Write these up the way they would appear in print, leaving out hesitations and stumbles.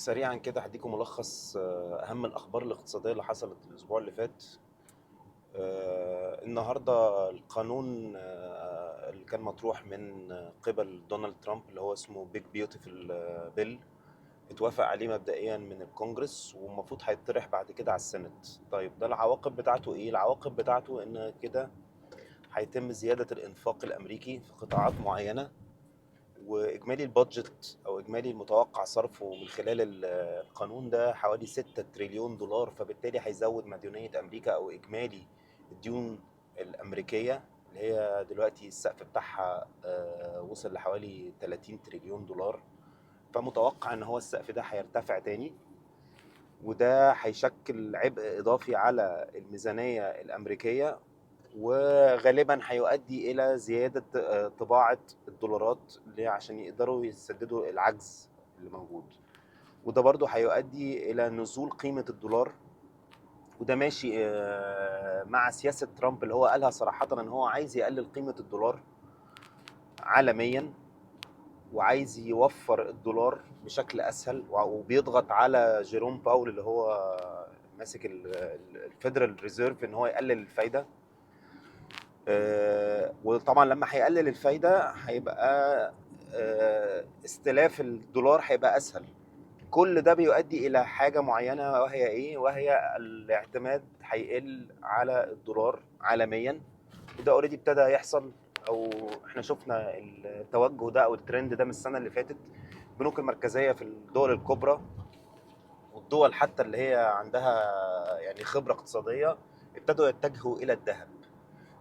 سريعا كده هديكم ملخص أهم الأخبار الاقتصادية اللي حصلت الأسبوع اللي فات. النهاردة القانون اللي كان مطروح من قبل دونالد ترامب اللي هو اسمه بيج بيوتيفul بيل اتوافق عليه مبدئيا من الكونجرس، والمفروض هيطرح بعد كده على السنت. طيب ده العواقب بتاعته ايه؟ العواقب بتاعته ان كده هيتم زيادة الانفاق الامريكي في قطاعات معينة، واجمالي البادجت او اجمالي المتوقع صرفه من خلال القانون ده حوالي 6 تريليون دولار. فبالتالي هيزود مديونية امريكا او اجمالي الديون الامريكية اللي هي دلوقتي السقف بتاعها وصل لحوالي 30 تريليون دولار. فمتوقع ان هو السقف ده هيرتفع تاني، وده هيشكل عبء اضافي على الميزانية الامريكية، وغالبا هيؤدي الى زياده طباعه الدولارات اللي عشان يقدروا يسددوا العجز اللي موجود. وده برضو هيؤدي الى نزول قيمه الدولار، وده ماشي مع سياسه ترامب اللي هو قالها صراحه ان هو عايز يقلل قيمه الدولار عالميا، وعايز يوفر الدولار بشكل اسهل، وبيضغط على جيروم باول اللي هو ماسك الفيدرال ريزيرف ان هو يقلل الفايده. وطبعا لما هيقلل الفايده هيبقى استلاف الدولار هيبقى اسهل. كل ده بيؤدي الى حاجه معينه، وهي ايه؟ وهي الاعتماد هيقل على الدولار عالميا. وده اوريدي ابتدى يحصل، او احنا شفنا التوجه ده او الترند ده من السنه اللي فاتت. البنوك المركزيه في الدول الكبرى والدول حتى اللي هي عندها يعني خبره اقتصاديه ابتدوا يتجهوا الى الذهب.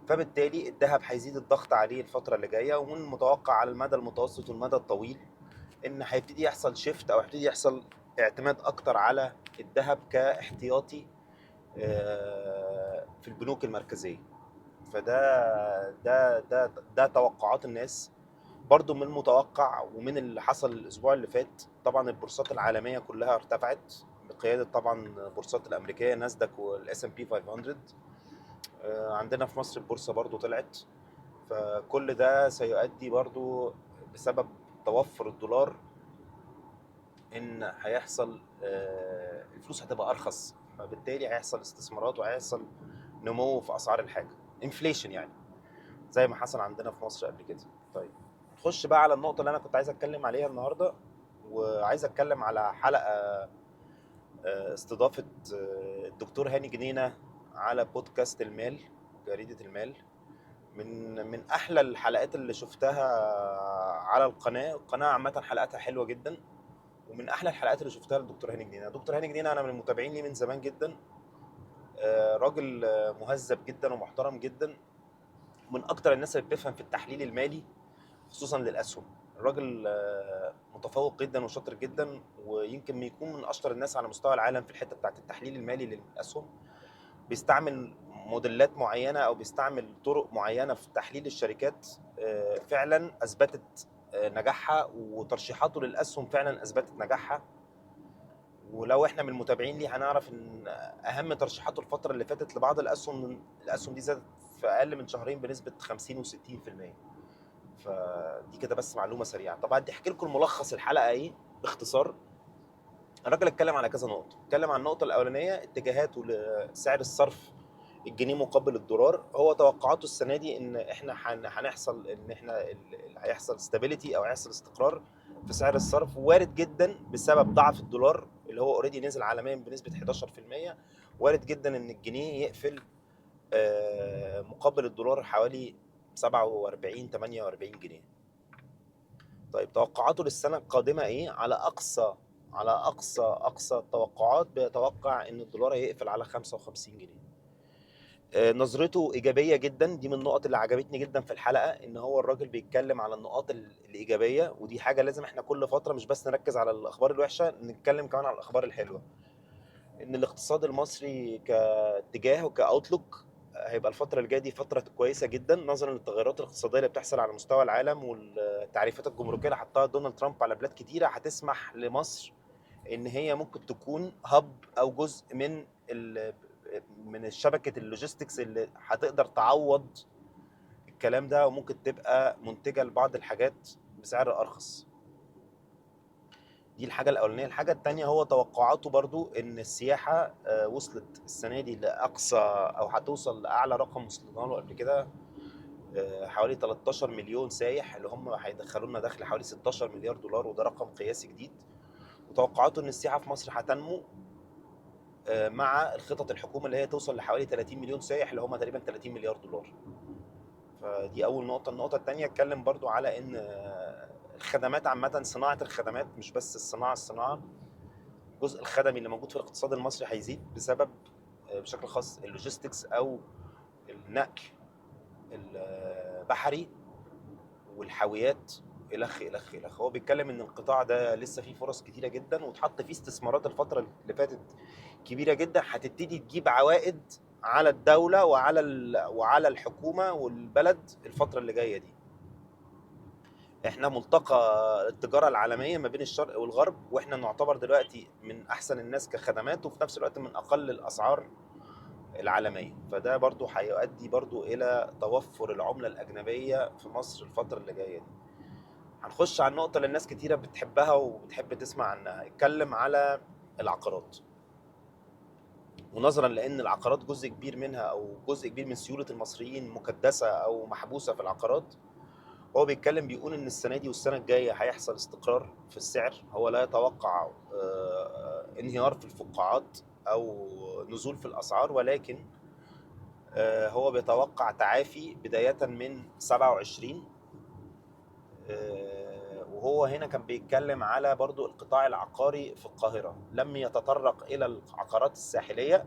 فبالتالي الذهب هيزيد الضغط عليه الفترة اللي جاية، ومن المتوقع على المدى المتوسط والمدى الطويل إن هيبتدي يحصل شيفت أو هيبتدي يحصل اعتماد أكتر على الذهب كاحتياطي في البنوك المركزية. فده توقعات الناس. برضو من المتوقع ومن اللي حصل الأسبوع اللي فات، طبعا البورصات العالمية كلها ارتفعت بقيادة طبعا البورصات الأمريكية ناسداك والاس ام بي 500. عندنا في مصر البورصة برضو طلعت. فكل ده سيؤدي برضو بسبب توفر الدولار ان هيحصل الفلوس هتبقى ارخص، فبالتالي هيحصل استثمارات وهيحصل نمو في اسعار الحاجه، انفليشن يعني، زي ما حصل عندنا في مصر قبل كده. طيب نخش بقى على النقطه اللي انا كنت عايز اتكلم عليها النهارده. وعايز اتكلم على حلقه استضافه الدكتور هاني جنينه على بودكاست المال، جريده المال. من احلى الحلقات اللي شفتها على القناه عامه، حلقاتها حلوه جدا. ومن احلى الحلقات اللي شفتها للدكتور هاني جنينه. دكتور هاني جنينه انا من المتابعين ليه من زمان جدا. راجل مهذب جدا ومحترم جدا، من اكتر الناس اللي بتفهم في التحليل المالي خصوصا للاسهم. الراجل متفوق جدا وشاطر جدا، ويمكن يكون من اشطر الناس على مستوى العالم في الحته بتاعت التحليل المالي للاسهم. بيستعمل موديلات معينه او بيستعمل طرق معينه في تحليل الشركات فعلا اثبتت نجاحها، وترشيحاته للاسهم فعلا اثبتت نجاحها. ولو احنا من المتابعين ليه هنعرف ان اهم ترشيحاته الفتره اللي فاتت لبعض الاسهم دي زادت في اقل من شهرين بنسبه 50 و60%. فدي كده بس معلومه سريعه. طبعا دي احكي لكم ملخص الحلقه ايه باختصار. الراجل اتكلم على كذا نقطه. اتكلم عن النقطه الاولانيه اتجاهاته لسعر الصرف الجنيه مقابل الدولار. هو توقعاته السنه دي ان احنا هنحصل ان احنا هيحصل ستابيليتي او هيحصل استقرار في سعر الصرف، وارد جدا بسبب ضعف الدولار اللي هو اوريدي نزل عالميا بنسبه 11%. وارد جدا ان الجنيه يقفل مقابل الدولار حوالي 47 48 جنيه. طيب توقعاته للسنه القادمه ايه؟ على اقصى التوقعات بيتوقع ان الدولار هيقفل على 55 جنيه. نظرته ايجابيه جدا. دي من النقط اللي عجبتني جدا في الحلقه، ان هو الراجل بيتكلم على النقاط الايجابيه، ودي حاجه لازم احنا كل فتره مش بس نركز على الاخبار الوحشه، نتكلم كمان على الاخبار الحلوه. ان الاقتصاد المصري كاتجاه وكاوتلوك هيبقى الفتره الجايه دي فتره كويسه جدا، نظرا للتغيرات الاقتصاديه اللي بتحصل على مستوى العالم، والتعريفات الجمركيه اللي حطها دونالد ترامب على بلاد كتيره هتسمح لمصر ان هي ممكن تكون هب او جزء من شبكه اللوجيستكس اللي هتقدر تعوض الكلام ده، وممكن تبقى منتجه لبعض الحاجات بسعر ارخص. دي الحاجة الأولانية. الحاجة التانية هو توقعاته برضو إن السياحة وصلت السنة دي لأقصى، أو هتوصل لأعلى رقم وصلنا له قبل كده، حوالي 13 مليون سايح، اللي هم هيدخلوا لنا دخل حوالي 16 مليار دولار، وده رقم قياسي جديد. وتوقعاته إن السياحة في مصر هتنمو مع الخطط الحكومة اللي هي توصل لحوالي 30 مليون سايح، اللي هم تقريبا 30 مليار دولار. فدي أول نقطة. النقطة التانية اتكلم برضو على إن الخدمات عامة، صناعة الخدمات مش بس الصناعة، الجزء الخدمي اللي موجود في الاقتصاد المصري هيزيد بسبب بشكل خاص اللوجيستكس او النقل البحري والحاويات الخ الخ الخ. هو بيتكلم ان القطاع ده لسه فيه فرص كتيره جدا، واتحط فيه استثمارات الفتره اللي فاتت كبيره جدا، هتبتدي تجيب عوائد على الدوله وعلى الحكومه والبلد الفتره اللي جايه دي. احنا ملتقى التجاره العالميه ما بين الشرق والغرب، واحنا نعتبر دلوقتي من احسن الناس كخدمات، وفي نفس الوقت من اقل الاسعار العالميه. فده برضو هيؤدي برضو الى توفر العمله الاجنبيه في مصر الفتره اللي جايه دي. هنخش على النقطه اللي الناس كتيره بتحبها وبتحب تسمع عنها، اتكلم على العقارات. ونظرا لان العقارات جزء كبير منها، او جزء كبير من سيوله المصريين مكدسه او محبوسه في العقارات، هو بيتكلم بيقول ان السنه دي والسنه الجايه هيحصل استقرار في السعر. هو لا يتوقع انهيار في الفقاعات او نزول في الاسعار، ولكن هو بيتوقع تعافي بدايه من 27. وهو هنا كان بيتكلم على برضو القطاع العقاري في القاهره، لم يتطرق الى العقارات الساحليه،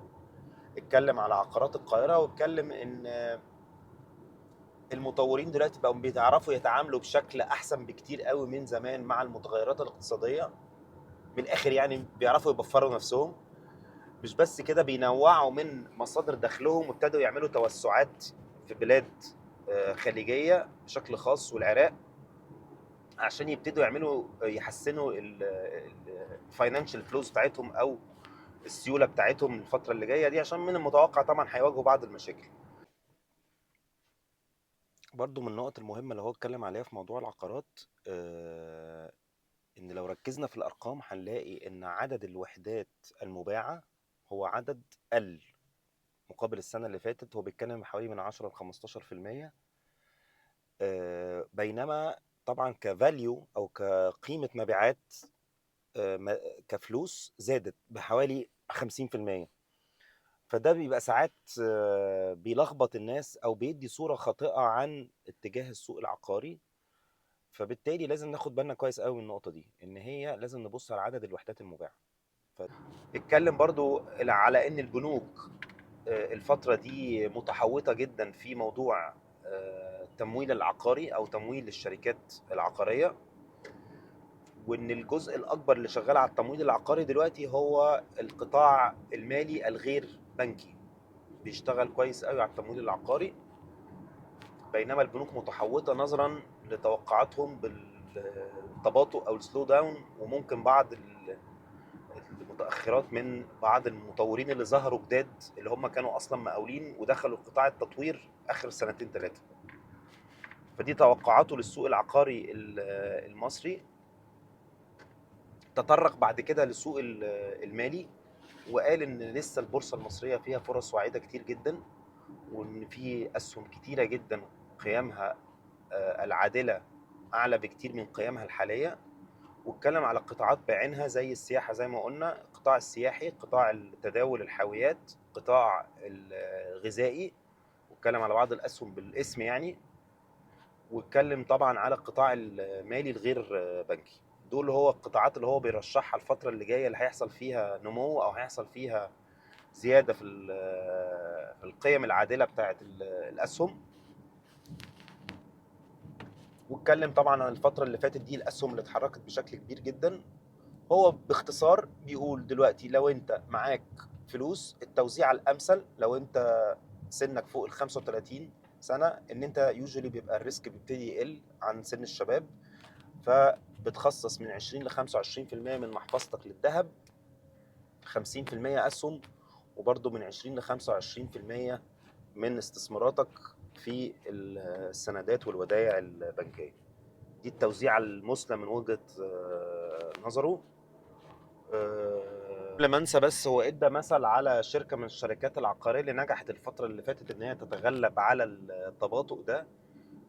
اتكلم على عقارات القاهره، واتكلم ان المطورين دلوقتي بقوا بيعرفوا يتعاملوا بشكل احسن بكتير قوي من زمان مع المتغيرات الاقتصاديه. من الاخر يعني بيعرفوا يبفروا نفسهم. مش بس كده، بينوعوا من مصادر دخلهم، وابتدوا يعملوا توسعات في بلاد خليجيه بشكل خاص والعراق، عشان يبتدوا يعملوا يحسنوا الفاينانشال فلوز بتاعتهم او السيوله بتاعتهم الفتره اللي جايه دي، عشان من المتوقع طبعا هيواجهوا بعض المشاكل. برضو من النقط المهمة اللي هو اتكلم عليها في موضوع العقارات، إن لو ركزنا في الأرقام هنلاقي إن عدد الوحدات المباعة هو عدد قل مقابل السنة اللي فاتت. هو بيتكلم حوالي من 10 ل 15%، بينما طبعا كفاليو أو كقيمة مبيعات كفلوس زادت بحوالي 50%. فده بيبقى ساعات بيلخبط الناس أو بيدي صورة خاطئة عن اتجاه السوق العقاري. فبالتالي لازم ناخد بالنا كويس قوي من النقطة دي، إن هي لازم نبص على عدد الوحدات المباعة. اتكلم برضو على ان البنوك الفترة دي متحوطة جدا في موضوع التمويل العقاري او تمويل الشركات العقارية، وان الجزء الاكبر اللي شغال على التمويل العقاري دلوقتي هو القطاع المالي الغير بنكي، بيشتغل كويس قوي على التمويل العقاري. بينما البنوك متحوطة نظرا لتوقعاتهم بالتباطؤ او السلو داون، وممكن بعض المتاخرات من بعض المطورين اللي ظهروا جداد، اللي هم كانوا اصلا مقاولين ودخلوا قطاع التطوير اخر سنتين ثلاثه. فدي توقعاته للسوق العقاري المصري. تطرق بعد كده للسوق المالي، وقال ان لسه البورصه المصريه فيها فرص واعده كتير جدا، وان في اسهم كتيره جدا قيمها العادله اعلى بكتير من قيمها الحاليه. واتكلم على قطاعات بعينها زي السياحة، زي ما قلنا، القطاع السياحي، قطاع التداول الحاويات، قطاع الغذائي، واتكلم على بعض الأسهم بالاسم يعني. واتكلم طبعا على القطاع المالي الغير بنكي. دول هو القطاعات اللي هو بيرشحها الفترة اللي جاية، اللي هيحصل فيها نمو أو هيحصل فيها زيادة في القيم العادلة بتاعة الأسهم. واتكلم طبعا عن الفترة اللي فاتت دي الأسهم اللي اتحركت بشكل كبير جدا. هو باختصار بيقول دلوقتي لو انت معاك فلوس، التوزيع الامثل لو انت سنك فوق ال 35 سنه، ان انت يوجولي بيبقى الريسك بيبتدي يقل عن سن الشباب، فبتخصص من 20 ل 25% من محفظتك للذهب، 50% اسهم، وبرضه من 20 ل 25% من استثماراتك في السندات والودائع البنكيه. دي التوزيع المثلى من وجهه نظره. قبل ما انسى بس، هو ادى مثل على شركه من الشركات العقاريه اللي نجحت الفتره اللي فاتت ان هي تتغلب على التباطؤ ده،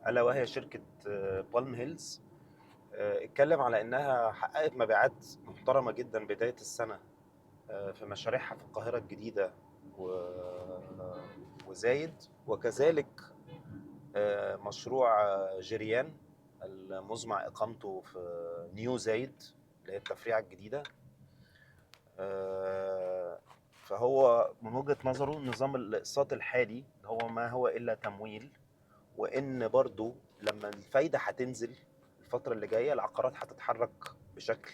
الا وهي شركه بالم هيلز. اتكلم على انها حققت مبيعات محترمه جدا بدايه السنه في مشاريعها في القاهره الجديده وزايد، وكذلك مشروع جريان المزمع اقامته في نيو زايد اللي هي التفريعه الجديده. فهو من وجهة نظره نظام الاقساط الحالي هو ما هو الا تمويل، وان برضو لما الفايدة هتنزل الفترة اللي جاية العقارات هتتحرك بشكل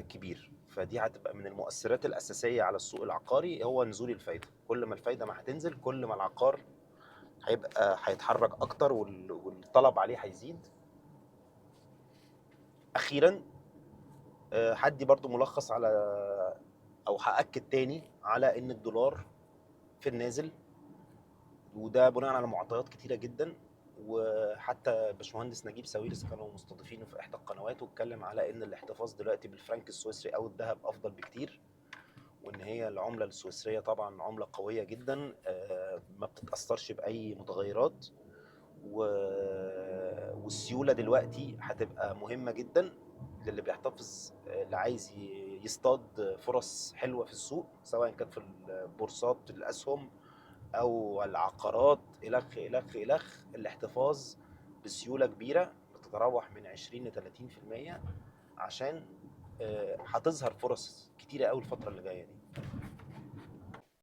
كبير. فدي هتبقى من المؤثرات الأساسية على السوق العقاري، هو نزول الفايدة. كل ما الفايدة ما هتنزل كل ما العقار هيتحرك أكتر والطلب عليه هيزيد. أخيرا هدي برضو ملخص على، أو هأكد تاني على إن الدولار في النازل، وده بناء على معطيات كتيره جدا. وحتى باشمهندس نجيب ساويرس كانوا مستضيفينه في احدى القنوات واتكلم على ان الاحتفاظ دلوقتي بالفرنك السويسري او الذهب افضل بكتير، وان هي العمله السويسريه طبعا عمله قويه جدا ما بتتاثرش باي متغيرات. والسيوله دلوقتي هتبقى مهمه جدا للي بيحتفظ، اللي عايز يصطاد فرص حلوه في السوق، سواء كانت في البورصات الاسهم او العقارات الخ الخ الخ. الاحتفاظ بسيوله كبيره بتتراوح من 20 ل 30%، عشان هتظهر فرص كتيره قوي الفتره اللي جايه دي.